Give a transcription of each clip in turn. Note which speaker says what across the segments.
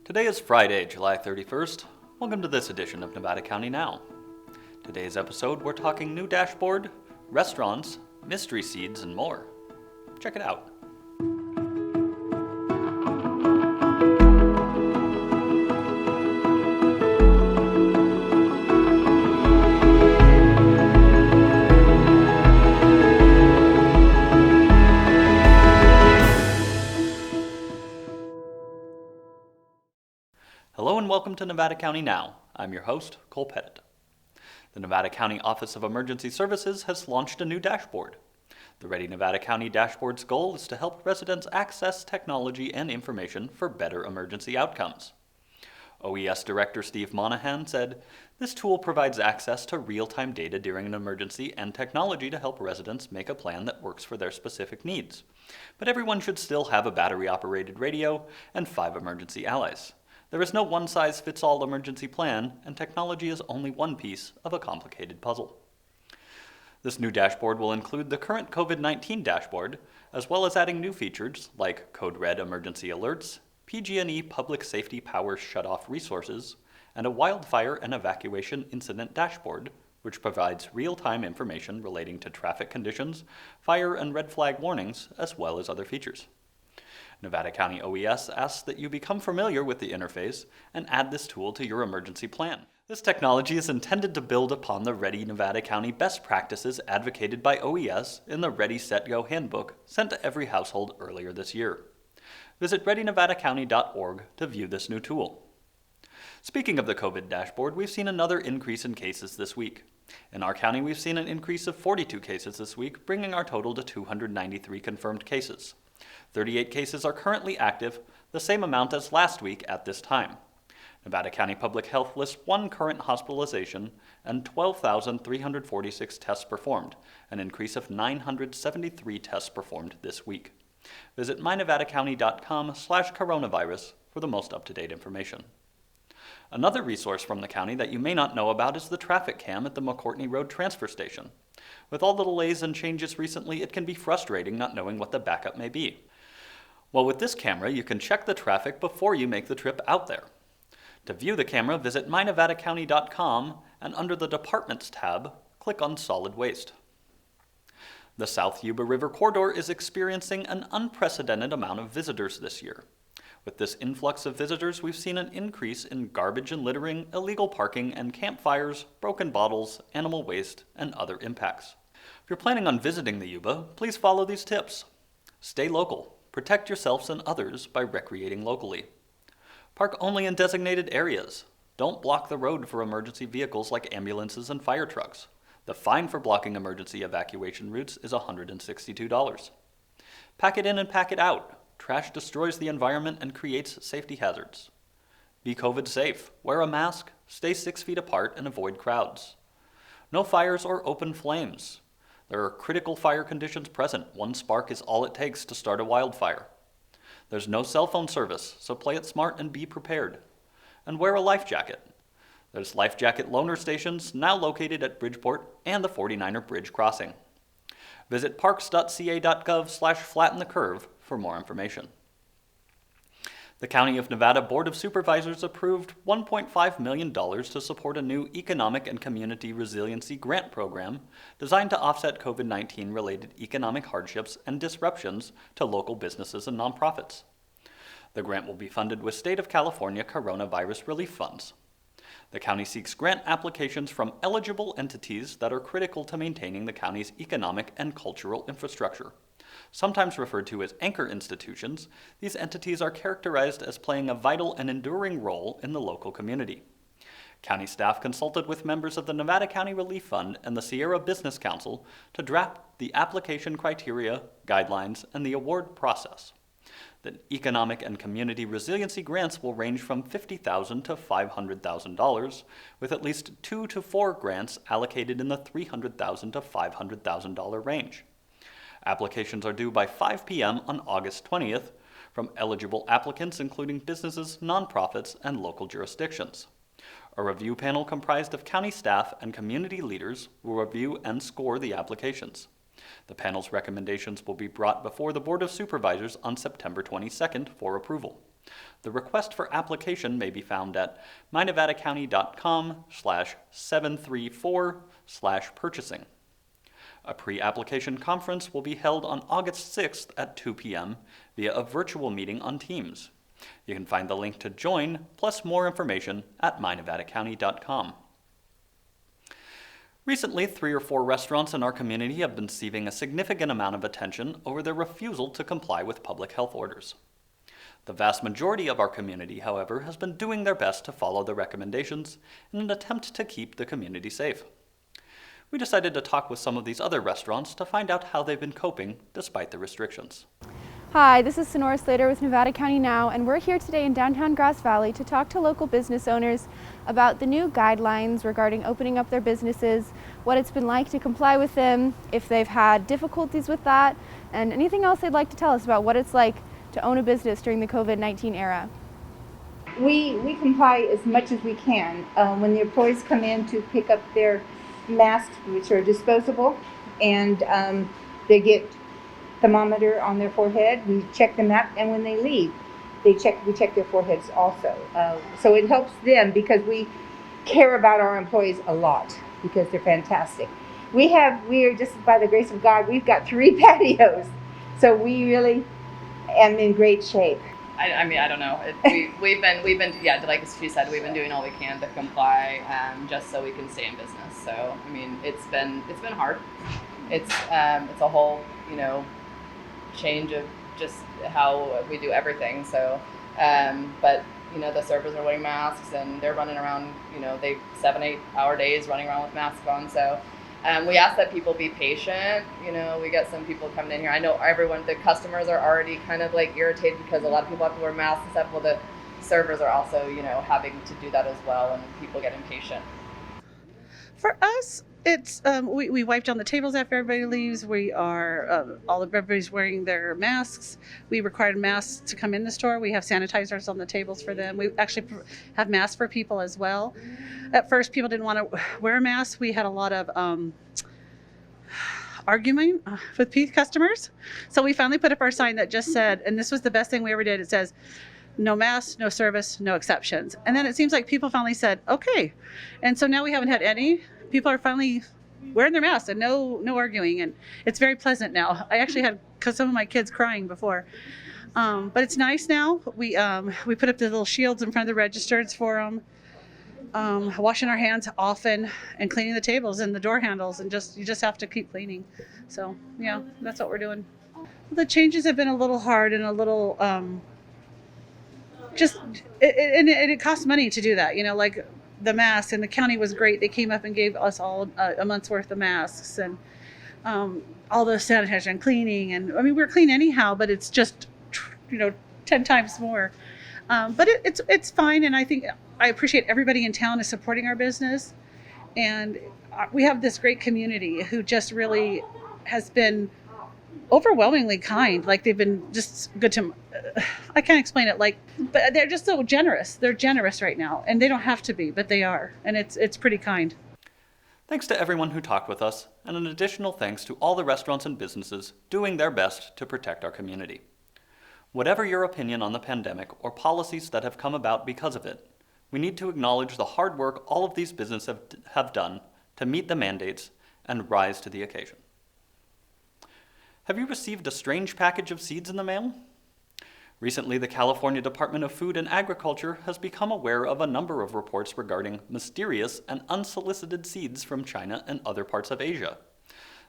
Speaker 1: Today is Friday, July 31st. Welcome to this edition of Nevada County Now. Today's episode, we're talking new dashboard, restaurants, mystery seeds, and more. Check it out. Hello and welcome to Nevada County Now. I'm your host, Cole Pettit. The Nevada County Office of Emergency Services has launched a new dashboard. The Ready Nevada County Dashboard's goal is to help residents access technology and information for better emergency outcomes. OES Director Steve Monahan said, "This tool provides access to real-time data during an emergency and technology to help residents make a plan that works for their specific needs. But everyone should still have a battery-operated radio and 5 emergency allies. There is no one-size-fits-all emergency plan, and technology is only one piece of a complicated puzzle." This new dashboard will include the current COVID-19 dashboard, as well as adding new features like Code Red emergency alerts, PG&E public safety power shutoff resources, and a wildfire and evacuation incident dashboard, which provides real-time information relating to traffic conditions, fire and red flag warnings, as well as other features. Nevada County OES asks that you become familiar with the interface and add this tool to your emergency plan. This technology is intended to build upon the Ready Nevada County best practices advocated by OES in the Ready Set Go handbook sent to every household earlier this year. Visit readynevadacounty.org to view this new tool. Speaking of the COVID dashboard, we've seen another increase in cases this week. In our county, we've seen an increase of 42 cases this week, bringing our total to 293 confirmed cases. 38 cases are currently active, the same amount as last week at this time. Nevada County Public Health lists 1 current hospitalization and 12,346 tests performed, an increase of 973 tests performed this week. Visit mynevadacounty.com/coronavirus for the most up-to-date information. Another resource from the county that you may not know about is the traffic cam at the McCourtney Road transfer station. With all the delays and changes recently, it can be frustrating not knowing what the backup may be. Well, with this camera, you can check the traffic before you make the trip out there. To view the camera, visit mynevadacounty.com and under the Departments tab, click on Solid Waste. The South Yuba River Corridor is experiencing an unprecedented amount of visitors this year. With this influx of visitors, we've seen an increase in garbage and littering, illegal parking, and campfires, broken bottles, animal waste, and other impacts. If you're planning on visiting the Yuba, please follow these tips. Stay local. Protect yourselves and others by recreating locally. Park only in designated areas. Don't block the road for emergency vehicles like ambulances and fire trucks. The fine for blocking emergency evacuation routes is $162. Pack it in and pack it out. Trash destroys the environment and creates safety hazards. Be COVID safe. Wear a mask, stay 6 feet apart, and avoid crowds. No fires or open flames. There are critical fire conditions present. 1 spark is all it takes to start a wildfire. There's no cell phone service, so play it smart and be prepared. And wear a life jacket. There's life jacket loaner stations now located at Bridgeport and the 49er Bridge Crossing. Visit parks.ca.gov/flatten the curve for more information. The County of Nevada Board of Supervisors approved $1.5 million to support a new Economic and Community Resiliency Grant Program designed to offset COVID-19 related economic hardships and disruptions to local businesses and nonprofits. The grant will be funded with State of California coronavirus relief funds. The county seeks grant applications from eligible entities that are critical to maintaining the county's economic and cultural infrastructure. Sometimes referred to as anchor institutions, these entities are characterized as playing a vital and enduring role in the local community. County staff consulted with members of the Nevada County Relief Fund and the Sierra Business Council to draft the application criteria, guidelines, and the award process. The Economic and Community Resiliency grants will range from $50,000 to $500,000, with at least 2 to 4 grants allocated in the $300,000 to $500,000 range. Applications are due by 5 p.m. on August 20th from eligible applicants including businesses, nonprofits, and local jurisdictions. A review panel comprised of county staff and community leaders will review and score the applications. The panel's recommendations will be brought before the Board of Supervisors on September 22nd for approval. The request for application may be found at mynevadacounty.com/734/purchasing. A pre-application conference will be held on August 6th at 2 p.m. via a virtual meeting on Teams. You can find the link to join, plus more information at mynevadacounty.com. Recently, 3 or 4 restaurants in our community have been receiving a significant amount of attention over their refusal to comply with public health orders. The vast majority of our community, however, has been doing their best to follow the recommendations in an attempt to keep the community safe. We decided to talk with some of these other restaurants to find out how they've been coping despite the restrictions.
Speaker 2: Hi, this is Sonora Slater with Nevada County Now, and we're here today in downtown Grass Valley to talk to local business owners about the new guidelines regarding opening up their businesses, what it's been like to comply with them, if they've had difficulties with that, and anything else they'd like to tell us about what it's like to own a business during the COVID-19 era.
Speaker 3: We comply as much as we can. When the employees come in to pick up their masks, which are disposable, and they get thermometer on their forehead, we check them out, and when they leave, we check their foreheads also. So it helps them because we care about our employees a lot because they're fantastic. We are just by the grace of God, we've got 3 patios, so we really am in great shape.
Speaker 4: I mean, I don't know. We've been, yeah, like she said, we've been doing all we can to comply, just so we can stay in business. So, I mean, it's been hard. It's a whole, change of just how we do everything. So, but the servers are wearing masks and they're running around. They 7-8 hour days running around with masks on. So. We ask that people be patient. We get some people coming in here. I know the customers are already kind of like irritated because a lot of people have to wear masks and stuff. Well, the servers are also, having to do that as well, and people get impatient.
Speaker 5: For us, it's we wipe down the tables after everybody leaves. We are everybody's wearing their masks. We require masks to come in the store. We have sanitizers on the tables for them. We actually have masks for people as well. At first, people didn't want to wear masks. We had a lot of arguing with customers. So we finally put up our sign that just said, and this was the best thing we ever did. It says, "No masks, no service, no exceptions." And then it seems like people finally said, okay. And so now we haven't had any. People are finally wearing their masks and no arguing. And it's very pleasant now. I actually had some of my kids crying before. But it's nice now. We put up the little shields in front of the registers for them. Washing our hands often and cleaning the tables and the door handles, and you just have to keep cleaning. So yeah, that's what we're doing. The changes have been a little hard and a little it costs money to do that. Like the masks, and the county was great. They came up and gave us all a month's worth of masks and all the sanitizer and cleaning. And I mean, we're clean anyhow, but it's just 10 times more. But it's fine, and I appreciate everybody in town is supporting our business, and we have this great community who just really has been overwhelmingly kind. Like they've been just good to. I can't explain it. But they're just so generous. They're generous right now, and they don't have to be, but they are, and it's pretty kind.
Speaker 1: Thanks to everyone who talked with us, and an additional thanks to all the restaurants and businesses doing their best to protect our community. Whatever your opinion on the pandemic or policies that have come about because of it, we need to acknowledge the hard work all of these businesses have done to meet the mandates and rise to the occasion. Have you received a strange package of seeds in the mail? Recently, the California Department of Food and Agriculture has become aware of a number of reports regarding mysterious and unsolicited seeds from China and other parts of Asia.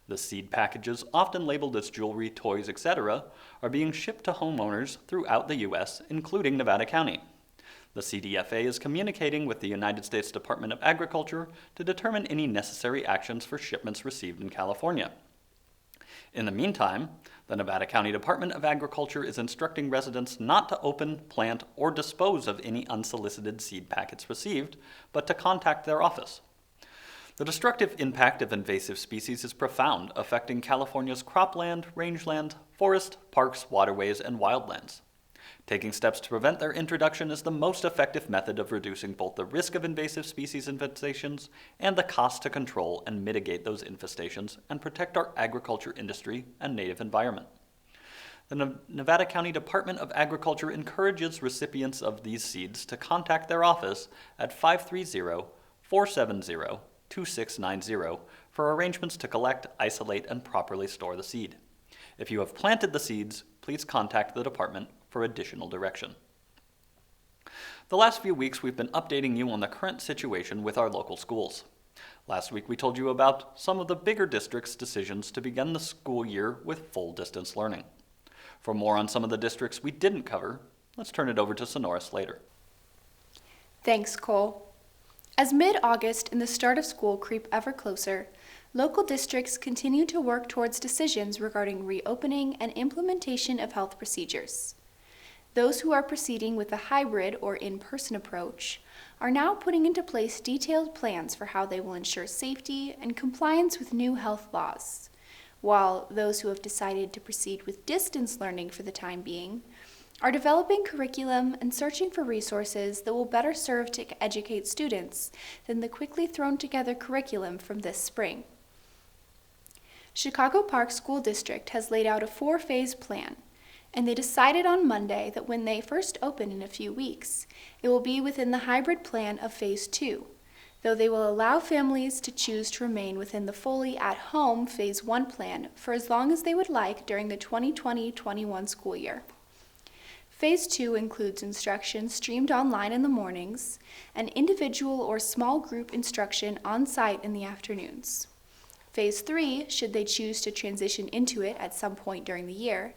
Speaker 1: The seed packages, often labeled as jewelry, toys, etc., are being shipped to homeowners throughout the U.S., including Nevada County. The CDFA is communicating with the United States Department of Agriculture to determine any necessary actions for shipments received in California. In the meantime, the Nevada County Department of Agriculture is instructing residents not to open, plant, or dispose of any unsolicited seed packets received, but to contact their office. The destructive impact of invasive species is profound, affecting California's cropland, rangeland, forest, parks, waterways, and wildlands. Taking steps to prevent their introduction is the most effective method of reducing both the risk of invasive species infestations and the cost to control and mitigate those infestations and protect our agriculture industry and native environment. The Nevada County Department of Agriculture encourages recipients of these seeds to contact their office at 530-470-2690 for arrangements to collect, isolate, and properly store the seed. If you have planted the seeds, please contact the department for additional direction. The last few weeks we've been updating you on the current situation with our local schools. Last week we told you about some of the bigger districts' decisions to begin the school year with full distance learning. For more on some of the districts we didn't cover, let's turn it over to Sonora Slater.
Speaker 2: Thanks, Cole. As mid-August and the start of school creep ever closer, local districts continue to work towards decisions regarding reopening and implementation of health procedures. Those who are proceeding with a hybrid or in-person approach are now putting into place detailed plans for how they will ensure safety and compliance with new health laws, while those who have decided to proceed with distance learning for the time being are developing curriculum and searching for resources that will better serve to educate students than the quickly thrown together curriculum from this spring. Chicago Park School District has laid out a 4-phase plan, and they decided on Monday that when they first open in a few weeks, it will be within the hybrid plan of Phase 2, though they will allow families to choose to remain within the fully at-home Phase 1 plan for as long as they would like during the 2020-21 school year. Phase 2 includes instruction streamed online in the mornings and individual or small group instruction on-site in the afternoons. Phase 3, should they choose to transition into it at some point during the year,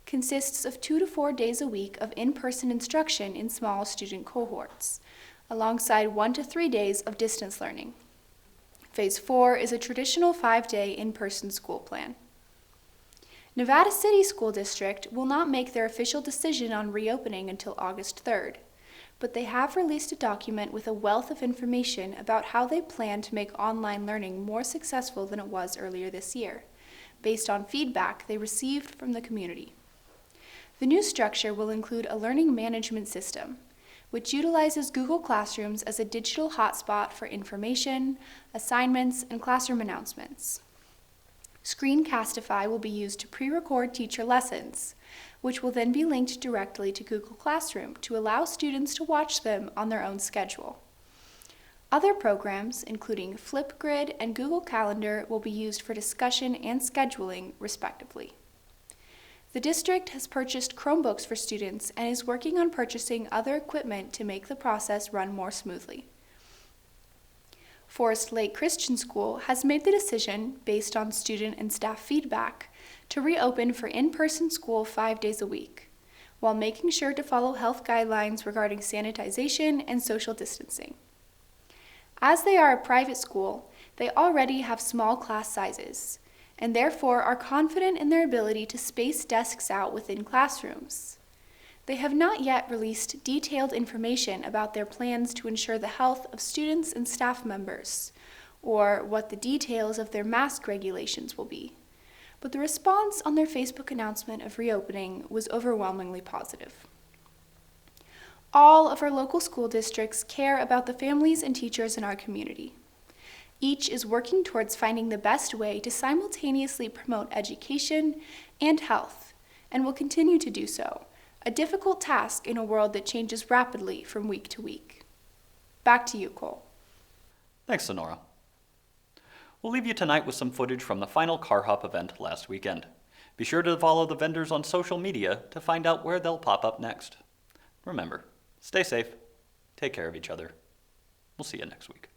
Speaker 2: consists of 2 to 4 days a week of in-person instruction in small student cohorts, alongside 1 to 3 days of distance learning. Phase 4 is a traditional 5-day in-person school plan. Nevada City School District will not make their official decision on reopening until August 3rd, but they have released a document with a wealth of information about how they plan to make online learning more successful than it was earlier this year, based on feedback they received from the community. The new structure will include a learning management system, which utilizes Google Classrooms as a digital hotspot for information, assignments, and classroom announcements. Screencastify will be used to pre-record teacher lessons, which will then be linked directly to Google Classroom to allow students to watch them on their own schedule. Other programs, including Flipgrid and Google Calendar, will be used for discussion and scheduling, respectively. The district has purchased Chromebooks for students and is working on purchasing other equipment to make the process run more smoothly. Forest Lake Christian School has made the decision, based on student and staff feedback, to reopen for in-person school 5 days a week, while making sure to follow health guidelines regarding sanitization and social distancing. As they are a private school, they already have small class sizes, and therefore are confident in their ability to space desks out within classrooms. They have not yet released detailed information about their plans to ensure the health of students and staff members, or what the details of their mask regulations will be. But the response on their Facebook announcement of reopening was overwhelmingly positive. All of our local school districts care about the families and teachers in our community. Each is working towards finding the best way to simultaneously promote education and health, and will continue to do so, a difficult task in a world that changes rapidly from week to week. Back to you, Cole.
Speaker 1: Thanks, Sonora. We'll leave you tonight with some footage from the final Car Hop event last weekend. Be sure to follow the vendors on social media to find out where they'll pop up next. Remember, stay safe, take care of each other. We'll see you next week.